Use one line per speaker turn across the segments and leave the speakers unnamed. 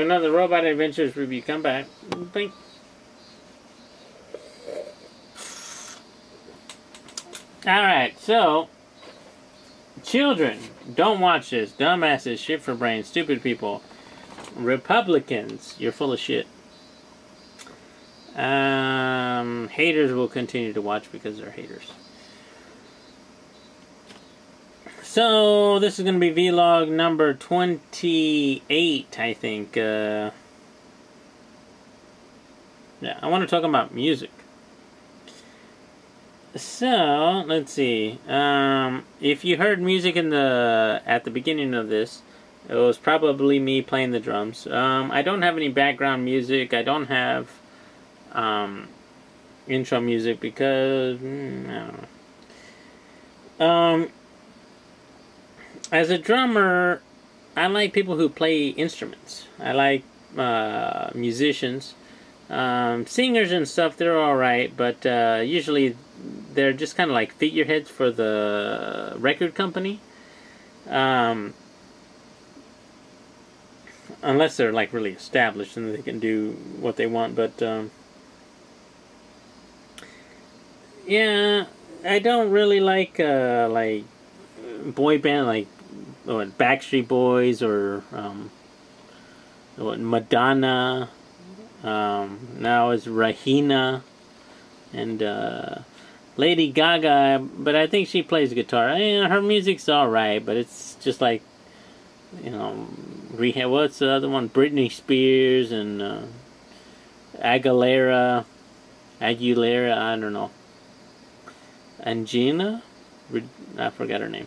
to another Robot Adventures review. Come back. Bye. Alright, so, children, don't watch this. Dumbasses, shit for brains, stupid people. Republicans, you're full of shit. Haters will continue to watch because they're haters. So, this is going to be vlog number 28, I think. Yeah, I want to talk about music. So, let's see. If you heard music at the beginning of this, it was probably me playing the drums. I don't have any background music. I don't have intro music because I don't know. As a drummer, I like people who play instruments. I like musicians. Singers and stuff, they're alright, but usually they're just kind of like figureheads for the record company. Unless they're like really established and they can do what they want, but yeah, I don't really like boy band like Backstreet Boys or Madonna. Now it's Rahina and Lady Gaga, but I think she plays guitar. Her music's alright, but it's just like, you know, what's the other one? Britney Spears and Aguilera, I don't know. Angina? I forgot her name.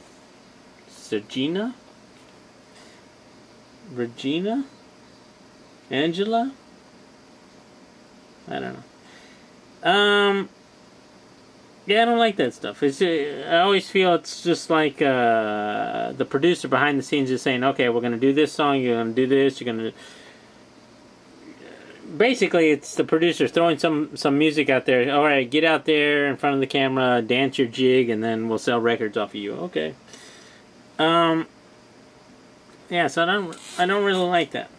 Regina? Angela? I don't know. Yeah, I don't like that stuff. I always feel it's just like the producer behind the scenes is saying, okay, we're going to do this song, you're going to do this, you're going to... Basically, it's the producer throwing some music out there. Alright, get out there in front of the camera, dance your jig, and then we'll sell records off of you. Okay. Yeah, so I don't really like that.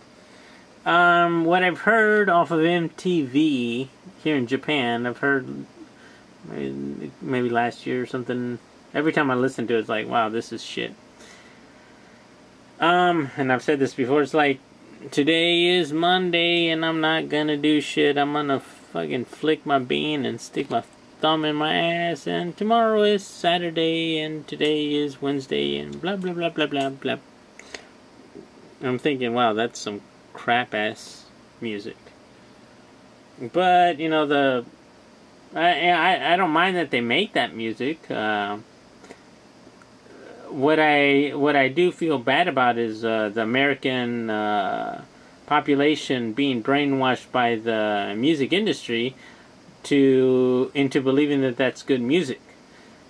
What I've heard off of MTV here in Japan, I've heard maybe last year or something. Every time I listen to it, it's like, wow, this is shit. And I've said this before, it's like, today is Monday and I'm not gonna do shit. I'm gonna fucking flick my bean and stick my thumb in my ass, and tomorrow is Saturday and today is Wednesday and blah blah blah blah blah blah. I'm thinking, wow, that's some crap ass music. But you know, I don't mind that they make that music. What I do feel bad about is the American population being brainwashed by the music industry into believing that that's good music.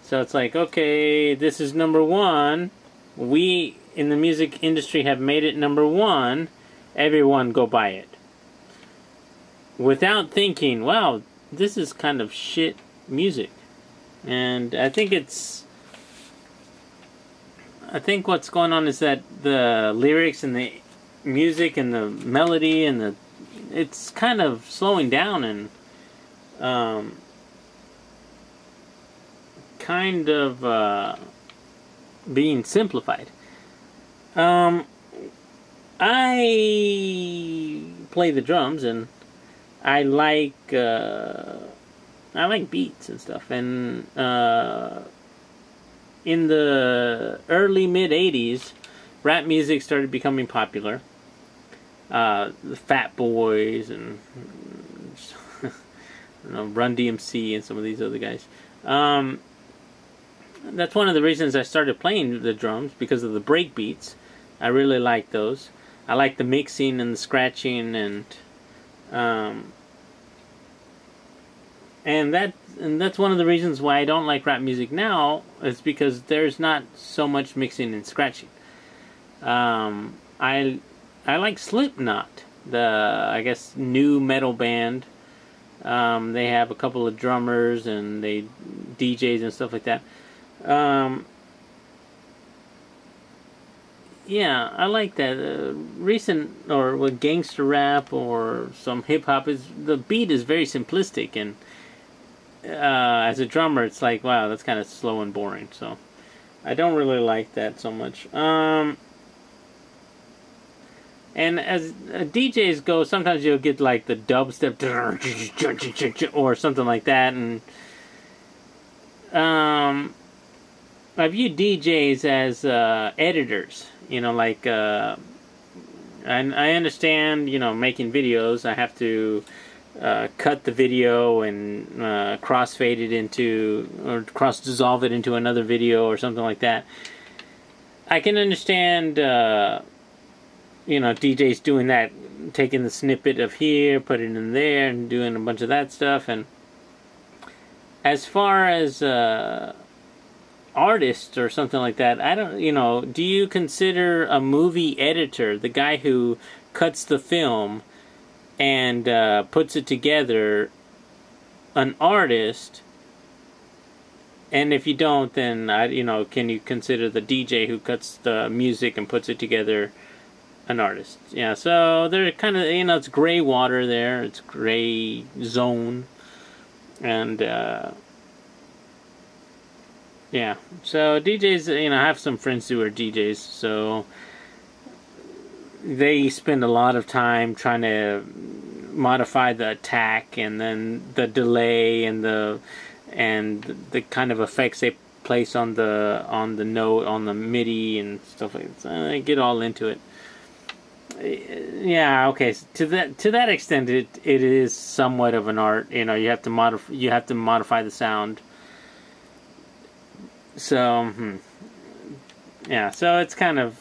So it's like, okay, this is number one. We in the music industry have made it number one. Everyone go buy it. Without thinking, wow, this is kind of shit music. And I think what's going on is that the lyrics and the music and the melody and it's kind of slowing down and kind of being simplified. I play the drums and I like beats and stuff, and in the early mid-'80s, rap music started becoming popular. The Fat Boys and Run DMC and some of these other guys. That's one of the reasons I started playing the drums, because of the break beats. I really like those. I like the mixing and the scratching and that's one of the reasons why I don't like rap music now, is because there's not so much mixing and scratching. I like Slipknot, I guess new metal band. They have a couple of drummers and they DJs and stuff like that. Yeah, I like that. Recent or with gangster rap or some hip hop is the beat is very simplistic, and as a drummer, it's like, wow, that's kind of slow and boring. So I don't really like that so much. And as DJs go, sometimes you'll get like the dubstep or something like that, and I view DJs as editors. You know, like I understand. You know, making videos, I have to cut the video and crossfade it into, or cross dissolve it into another video or something like that. I can understand. You know, DJs doing that, taking the snippet of here, putting it in there, and doing a bunch of that stuff. And as far as artists or something like that, I don't, you know, do you consider a movie editor, the guy who cuts the film and puts it together, an artist? And if you don't, then, you know, can you consider the DJ who cuts the music and puts it together an artist? Yeah, so they're kind of, you know, it's gray water there, it's gray zone, and yeah, so DJs, you know, I have some friends who are DJs, so they spend a lot of time trying to modify the attack and then the delay and the kind of effects they place on the note, on the MIDI and stuff like that. So they get all into it. Yeah, okay. So to that extent, it is somewhat of an art. You know, you have to modify the sound. So, yeah. So it's kind of.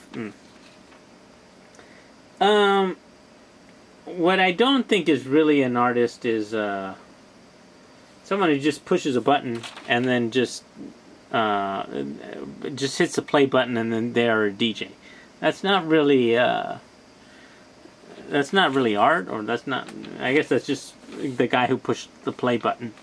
What I don't think is really an artist is someone who just pushes a button and then just hits the play button and then they're a DJ. That's not really. That's not really art, or that's not. I guess that's just the guy who pushed the play button.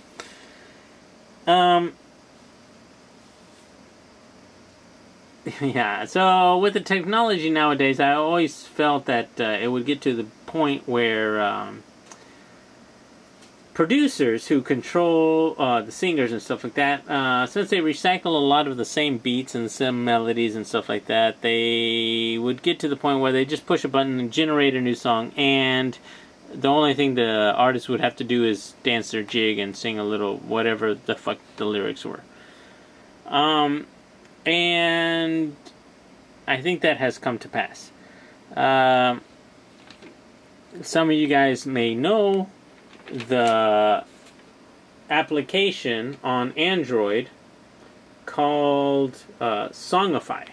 Yeah. So with the technology nowadays, I always felt that it would get to the point where producers who control the singers and stuff like that, since they recycle a lot of the same beats and some melodies and stuff like that, they would get to the point where they just push a button and generate a new song, and the only thing the artist would have to do is dance their jig and sing a little whatever the fuck the lyrics were. And I think that has come to pass. Some of you guys may know the application on Android called Songify.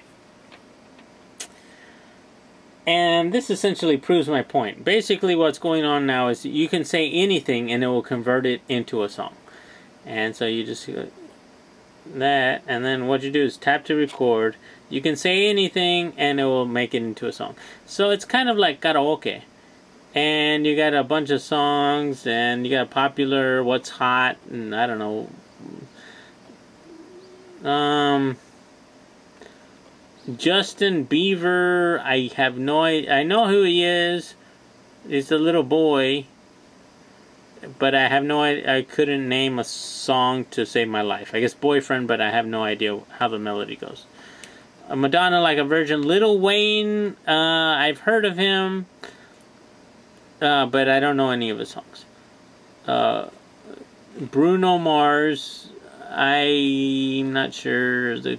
And this essentially proves my point. Basically what's going on now is you can say anything and it will convert it into a song. And so you just that, and then what you do is tap to record. You can say anything and it will make it into a song. So it's kind of like karaoke. And you got a bunch of songs, and you got popular, what's hot, and I don't know. Justin Bieber, I have no idea. I know who he is. He's a little boy. But I have no idea. I couldn't name a song to save my life. I guess Boyfriend, but I have no idea how the melody goes. Madonna, Like a Virgin. Lil Wayne, I've heard of him. But I don't know any of his songs. Bruno Mars, I'm not sure. I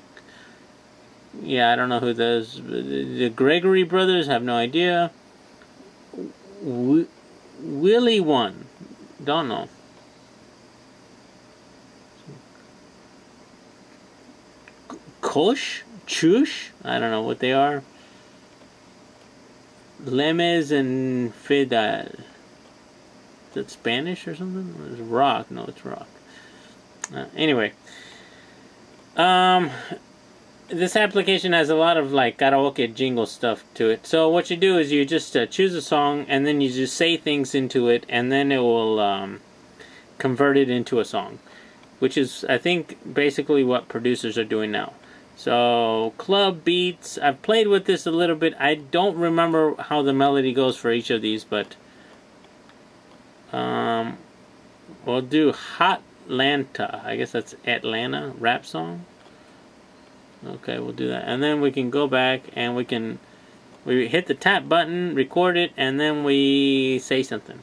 don't know who those. The Gregory Brothers, have no idea. Willie One, don't know. Chush, I don't know what they are. Lemes and Fidel. Is that Spanish or something? Or is it rock? No, it's rock. Anyway. This application has a lot of like karaoke jingle stuff to it. So what you do is you just choose a song and then you just say things into it, and then it will convert it into a song. Which is, I think, basically what producers are doing now. So, club beats. I've played with this a little bit. I don't remember how the melody goes for each of these, but we'll do Hotlanta. I guess that's Atlanta rap song. Okay, we'll do that. And then we can go back and we hit the tap button, record it, and then we say something.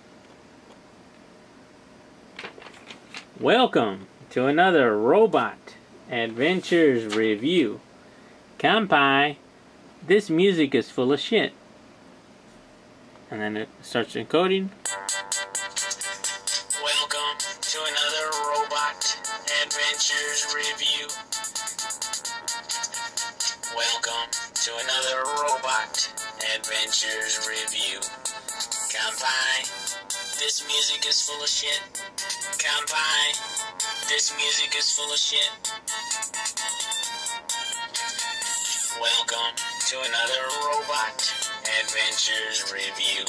Welcome to another Robot Adventures review. Kampai, this music is full of shit. And then it starts encoding.
Welcome to another Robot Adventures review. Welcome to another Robot Adventures review. Kampai, this music is full of shit. Kampai, this music is full of shit. Welcome to another Robot Adventures review.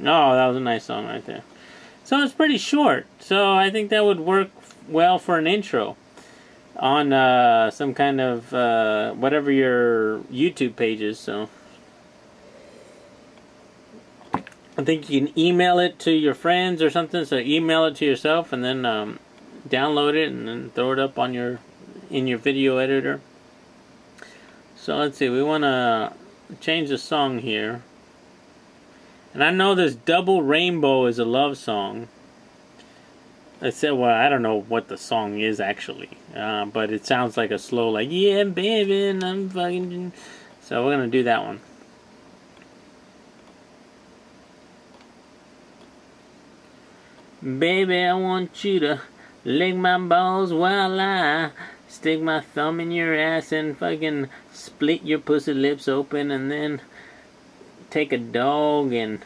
Oh, that was a nice song right there. So it's pretty short, so I think that would work well for an intro on some kind of whatever your YouTube page is. So I think you can email it to your friends or something. So email it to yourself and then download it and then throw it up on in your video editor. So let's see. We want to change the song here. And I know this Double Rainbow is a love song. I said, well, I don't know what the song is actually, but it sounds like a slow, like, yeah, baby, and I'm fucking. So we're gonna do that one. Baby, I want you to lick my balls while I stick my thumb in your ass and fucking split your pussy lips open, and then take a dog and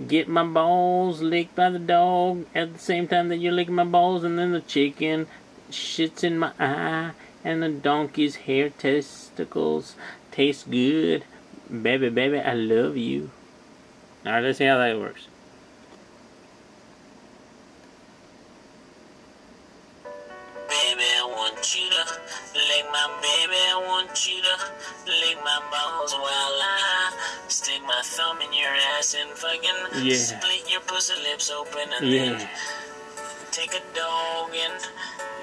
get my balls licked by the dog at the same time that you're licking my balls, and then the chicken shits in my eye, and the donkey's hair testicles taste good. Baby, baby, I love you. Alright, let's see how that works.
Baby, I want you to lick my baby. I want you to lick my balls while I stick my thumb in your ass and fucking split your pussy lips open, and then take a dog and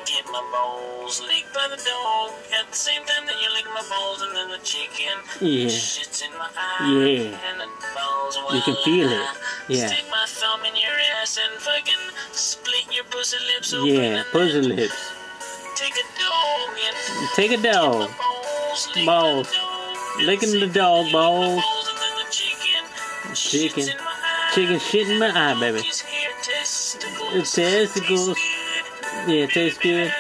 get my balls licked by the dog at the same time that you lick my balls, and then the chicken shits in my eye and the balls while
you can feel it.
Stick my thumb in your ass and fucking split your pussy lips open.
Pussy lips.
Take a dog and
take a dog. Balls. Licking the dog balls. Chicken shit in my eye, baby. The testicles. Yeah, it tastes good.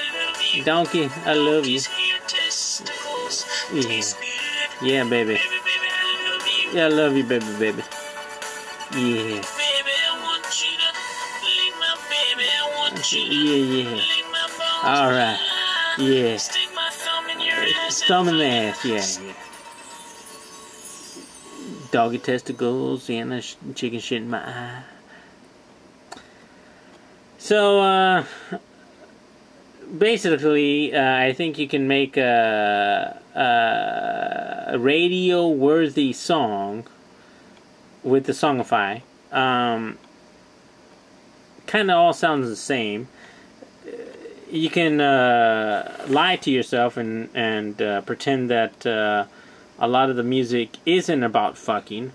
Donkey, I love you. Yeah, baby. Yeah, I love you, baby, baby. Yeah. Yeah. Alright. Yeah. Thumb in the ass, yeah. Doggy testicles and a chicken shit in my eye. So, basically, I think you can make a radio-worthy song with the Songify. Kind of all sounds the same. You can lie to yourself and pretend that a lot of the music isn't about fucking.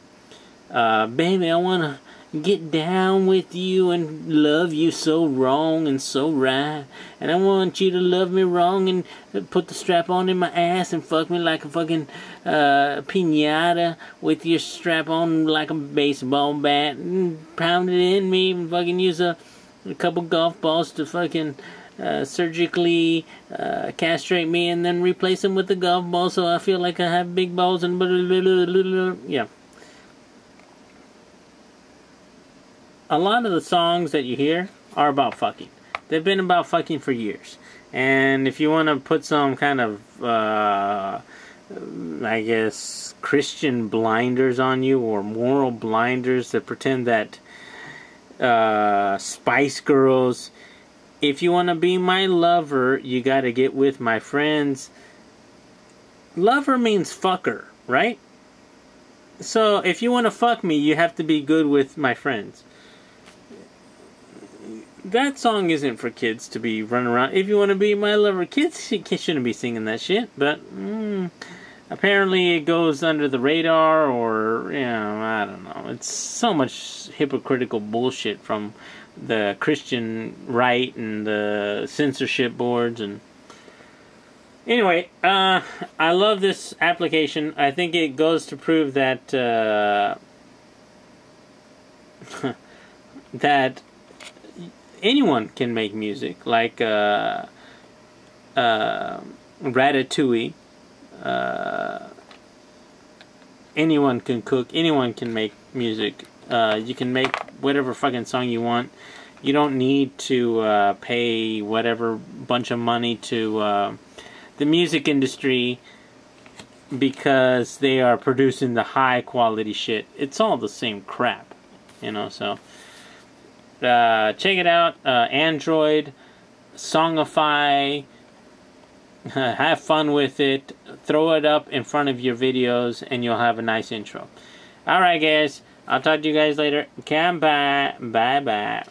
Baby, I wanna get down with you and love you so wrong and so right, and I want you to love me wrong and put the strap on in my ass and fuck me like a fucking piñata with your strap on like a baseball bat and pound it in me and fucking use a couple golf balls to fucking surgically castrate me and then replace them with the golf ball so I feel like I have big balls and yeah. A lot of the songs that you hear are about fucking. They've been about fucking for years. And if you want to put some kind of, I guess, Christian blinders on you or moral blinders that pretend that Spice Girls if you want to be my lover, you got to get with my friends. Lover means fucker, right? So if you want to fuck me, you have to be good with my friends. That song isn't for kids to be running around. If you want to be my lover, kids shouldn't be singing that shit. But apparently it goes under the radar, or, you know, I don't know. It's so much hypocritical bullshit from the Christian right and the censorship boards. And anyway, I love this application. I think it goes to prove that that anyone can make music, like Ratatouille. Anyone can cook. Anyone can make music. You can make whatever fucking song you want. You don't need to pay whatever bunch of money to the music industry because they are producing the high quality shit. It's all the same crap, you know. So check it out. Android, Songify. Have fun with it. Throw it up in front of your videos and you'll have a nice intro. Alright guys, I'll talk to you guys later. Come bye. Bye bye.